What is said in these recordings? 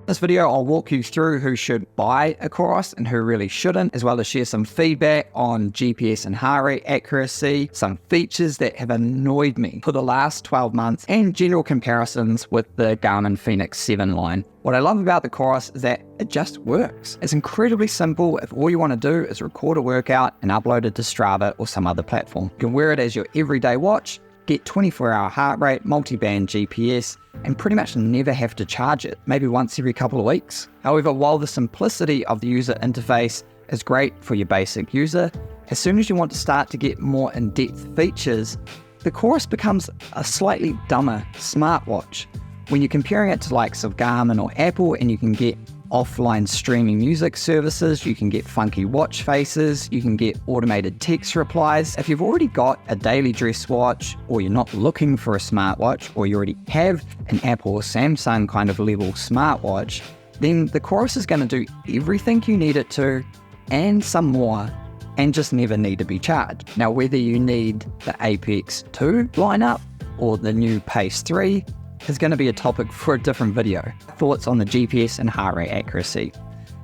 This video, I'll walk you through who should buy a Coros and who really shouldn't, as well as share some feedback on GPS and heart rate accuracy, some features that have annoyed me for the last 12 months, and general comparisons with the Garmin Fenix 7 line. What I love about the Coros is that it just works. It's incredibly simple if all you want to do is record a workout and upload it to Strava or some other platform. You can wear it as your everyday watch, get 24-hour heart rate, multi-band GPS, and pretty much never have to charge it, maybe once every couple of weeks. However, while the simplicity of the user interface is great for your basic user, as soon as you want to start to get more in-depth features, the Coros becomes a slightly dumber smartwatch. When you're comparing it to likes of Garmin or Apple, and you can get offline streaming music services, you can get funky watch faces, you can get automated text replies. If you've already got a daily dress watch, or you're not looking for a smartwatch, or you already have an Apple or Samsung kind of level smartwatch, then the Coros is going to do everything you need it to and some more, and just never need to be charged. Now, whether you need the Apex 2 lineup or the new Pace 3 is going to be a topic for a different video. Thoughts on the GPS and heart rate accuracy.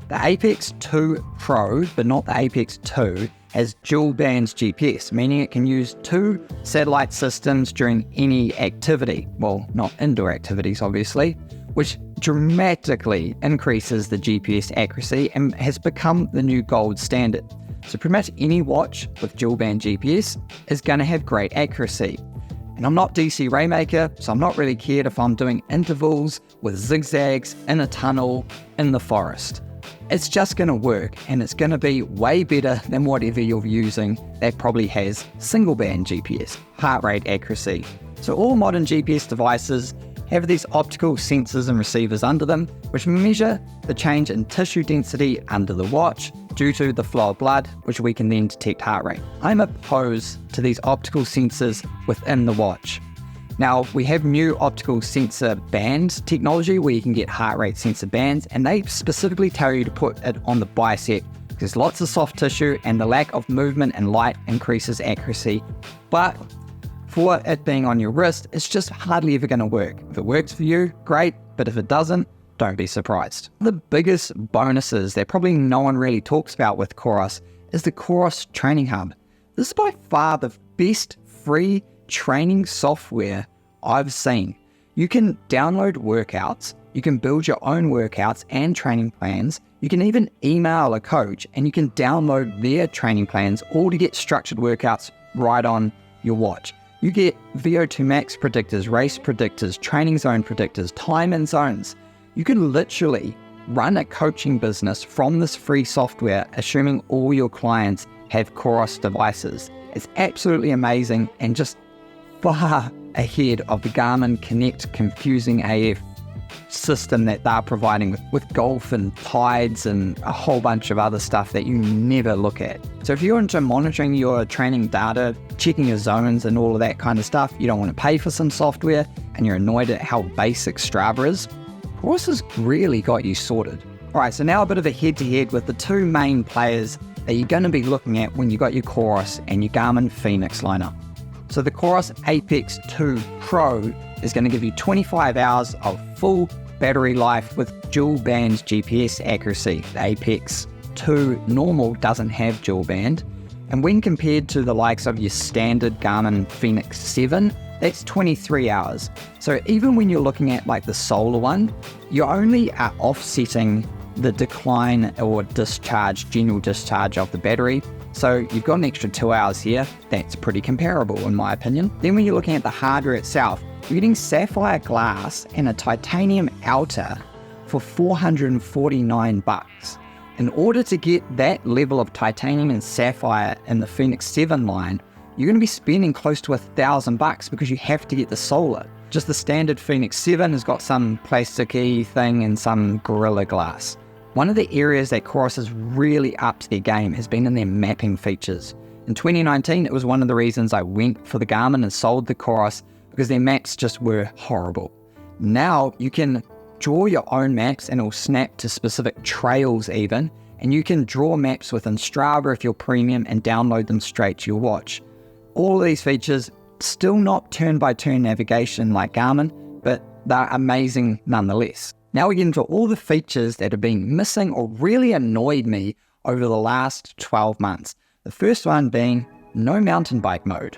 The Apex 2 Pro, but not the Apex 2, has dual bands GPS, meaning it can use two satellite systems during any activity. Well, not indoor activities, obviously, which dramatically increases the GPS accuracy and has become the new gold standard. So pretty much any watch with dual band GPS is going to have great accuracy. And I'm not DC Rainmaker, so I'm not really cared if I'm doing intervals with zigzags in a tunnel in the forest. It's just going to work, and it's going to be way better than whatever you're using that probably has single band GPS, heart rate accuracy. So all modern GPS devices have these optical sensors and receivers under them, which measure the change in tissue density under the watch due to the flow of blood, which we can then detect heart rate. I'm opposed to these optical sensors within the watch. Now, we have new optical sensor band technology where you can get heart rate sensor bands, and they specifically tell you to put it on the bicep because there's lots of soft tissue and the lack of movement and light increases accuracy. But for it being on your wrist, it's just hardly ever going to work. If it works for you, great, but if it doesn't, don't be surprised. The biggest bonuses that probably no one really talks about with Coros is the Coros Training Hub. This is by far the best free training software I've seen. You can download workouts, you can build your own workouts and training plans, you can even email a coach and you can download their training plans, all to get structured workouts right on your watch. You get VO2 max predictors, race predictors, training zone predictors, time and zones. You can literally run a coaching business from this free software, assuming all your clients have Coros devices. It's absolutely amazing and just far ahead of the Garmin Connect confusing AF system that they're providing with golf and tides and a whole bunch of other stuff that you never look at. So if you're into monitoring your training data, checking your zones and all of that kind of stuff, you don't want to pay for some software and you're annoyed at how basic Strava is, Coros has really got you sorted. Alright, so now a bit of a head-to-head with the two main players that you're going to be looking at when you got your Coros and your Garmin Fenix lineup. So the Coros Apex 2 Pro is going to give you 25 hours of full battery life with dual band GPS accuracy. The Apex 2 Normal doesn't have dual band, and when compared to the likes of your standard Garmin Fenix 7, that's 23 hours. So even when you're looking at like the solar one, you only are offsetting the decline or general discharge of the battery. So you've got an extra 2 hours here. That's pretty comparable in my opinion. Then when you're looking at the hardware itself, you're getting sapphire glass and a titanium outer for $449. In order to get that level of titanium and sapphire in the Fenix 7 line, you're going to be spending close to $1,000 because you have to get the solar. Just the standard Fenix 7 has got some plasticky thing and some Gorilla Glass. One of the areas that Coros has really upped their game has been in their mapping features. In 2019, it was one of the reasons I went for the Garmin and sold the Coros because their maps just were horrible. Now you can draw your own maps and it'll snap to specific trails even, and you can draw maps within Strava if you're premium and download them straight to your watch. All of these features, still not turn-by-turn navigation like Garmin, but they're amazing nonetheless. Now we get into all the features that have been missing or really annoyed me over the last 12 months. The first one being no mountain bike mode.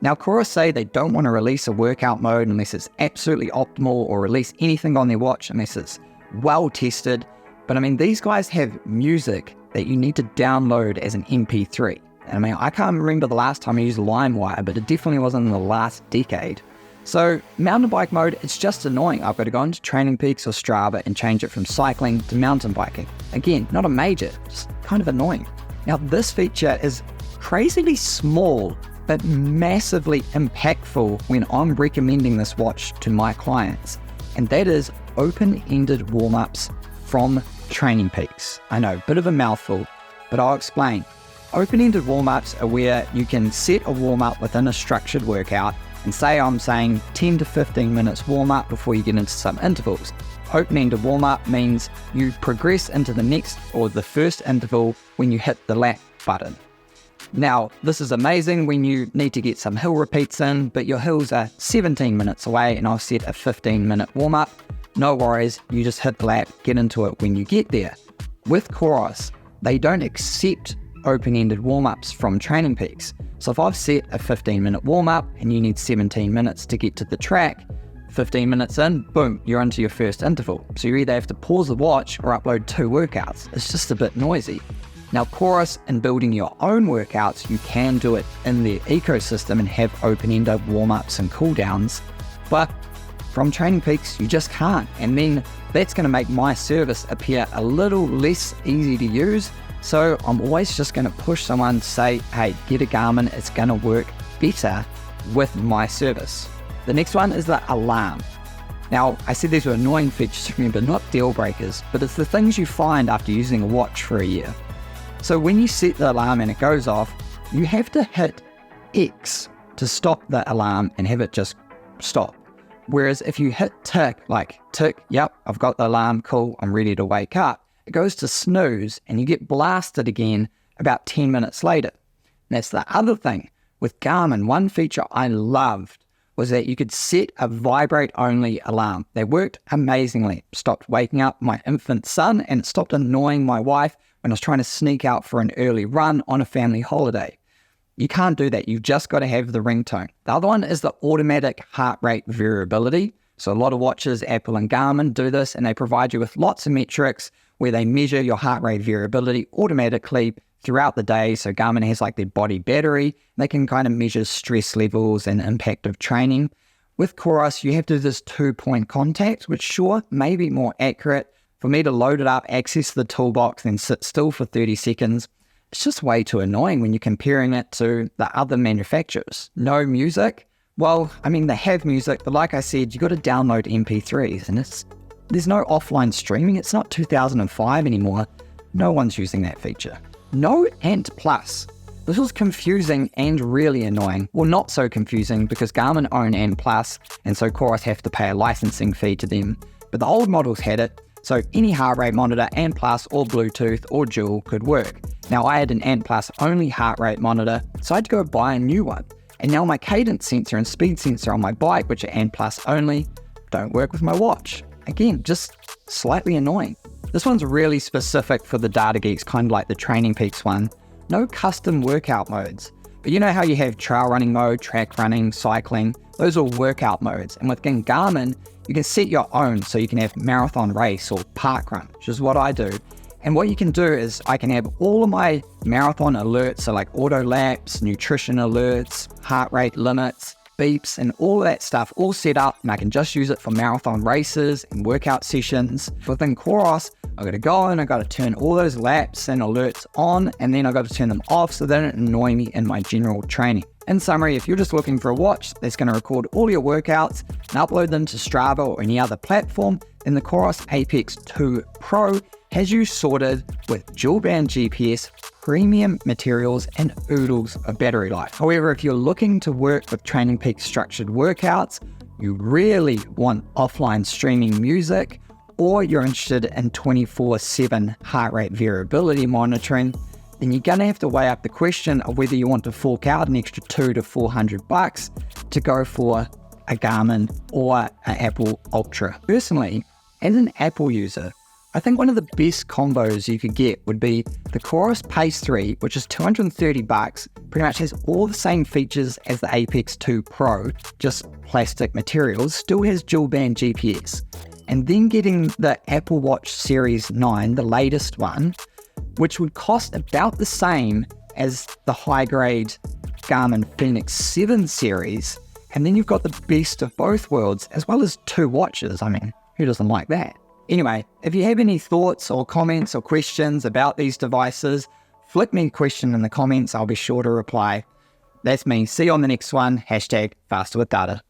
Now, Coros say they don't want to release a workout mode unless it's absolutely optimal, or release anything on their watch unless it's well tested. But I mean, these guys have music that you need to download as an MP3. And I mean, I can't remember the last time I used LimeWire, but it definitely wasn't in the last decade. So mountain bike mode, it's just annoying. I've got to go into TrainingPeaks or Strava and change it from cycling to mountain biking. Again, not a major, just kind of annoying. Now, this feature is crazily small, but massively impactful when I'm recommending this watch to my clients. And that is open-ended warm-ups from TrainingPeaks. I know, bit of a mouthful, but I'll explain. Open-ended warm-ups are where you can set a warm-up within a structured workout, and say I'm saying 10 to 15 minutes warm-up before you get into some intervals. Open-ended warm-up means you progress into the next or the first interval when you hit the lap button. Now, this is amazing when you need to get some hill repeats in, but your hills are 17 minutes away and I've set a 15-minute warm-up. No worries, you just hit the lap, get into it when you get there. With Coros, they don't accept open-ended warm-ups from TrainingPeaks. So if I've set a 15-minute warm-up and you need 17 minutes to get to the track, 15 minutes in, boom, you're into your first interval. So you either have to pause the watch or upload 2 workouts. It's just a bit noisy. Now, Coros, in building your own workouts, you can do it in their ecosystem and have open-ended warm-ups and cooldowns, but from TrainingPeaks, you just can't. And then that's going to make my service appear a little less easy to use. So I'm always just going to push someone to say, hey, get a Garmin, it's going to work better with my service. The next one is the alarm. Now, I said these were annoying features to remember, not deal breakers, but it's the things you find after using a watch for a year. So when you set the alarm and it goes off, you have to hit X to stop the alarm and have it just stop. Whereas if you hit tick, like tick, yep, I've got the alarm, cool, I'm ready to wake up, it goes to snooze and you get blasted again about 10 minutes later. And that's the other thing. With Garmin, one feature I loved was that you could set a vibrate-only alarm. They worked amazingly. It stopped waking up my infant son and it stopped annoying my wife when I was trying to sneak out for an early run on a family holiday. You can't do that. You've just got to have the ringtone. The other one is the automatic heart rate variability. So a lot of watches, Apple and Garmin, do this, and they provide you with lots of metrics where they measure your heart rate variability automatically throughout the day. So Garmin has like their body battery. They can kind of measure stress levels and impact of training. With Coros, you have to do this 2-point contact, which sure may be more accurate. For me to load it up, access the toolbox, then sit still for 30 seconds, it's just way too annoying when you're comparing it to the other manufacturers. No music? Well, I mean, they have music, but like I said, you got to download MP3s, and there's no offline streaming. It's not 2005 anymore. No one's using that feature. No Ant Plus. This was confusing and really annoying. Well, not so confusing because Garmin own Ant Plus, and so Coros have to pay a licensing fee to them. But the old models had it, so any heart rate monitor, Ant Plus or Bluetooth or dual could work. Now I had an Ant Plus only heart rate monitor, so I had to go buy a new one. And now my cadence sensor and speed sensor on my bike, which are Ant Plus only, don't work with my watch. Again, just slightly annoying. This one's really specific for the data geeks, kind of like the TrainingPeaks one. No custom workout modes. But you know how you have trail running mode, track running, cycling? Those are workout modes. And within Garmin, you can set your own, so you can have marathon race or park run, which is what I do. And what you can do is I can have all of my marathon alerts, so like auto laps, nutrition alerts, heart rate limits, beeps, and all of that stuff all set up, and I can just use it for marathon races and workout sessions. Within Coros, I've got to go in, I've got to turn all those laps and alerts on, and then I've got to turn them off so they don't annoy me in my general training. In summary, if you're just looking for a watch that's going to record all your workouts and upload them to Strava or any other platform, then the Coros Apex 2 Pro has you sorted with dual band GPS, premium materials, and oodles of battery life. However, if you're looking to work with TrainingPeaks structured workouts, you really want offline streaming music, or you're interested in 24/7 heart rate variability monitoring, then you're going to have to weigh up the question of whether you want to fork out an extra $200 to $400 to go for a Garmin or an Apple Ultra. Personally, As an Apple user, I think one of the best combos you could get would be the Coros Pace 3, which is $230, pretty much has all the same features as the Apex 2 Pro, just plastic materials, still has dual band GPS. And then getting the Apple Watch Series 9, the latest one, which would cost about the same as the high-grade Garmin Fenix 7 series. And then you've got the best of both worlds, as well as 2 watches. I mean, who doesn't like that? Anyway, if you have any thoughts or comments or questions about these devices, flick me a question in the comments. I'll be sure to reply. That's me. See you on the next one. #FasterWithData.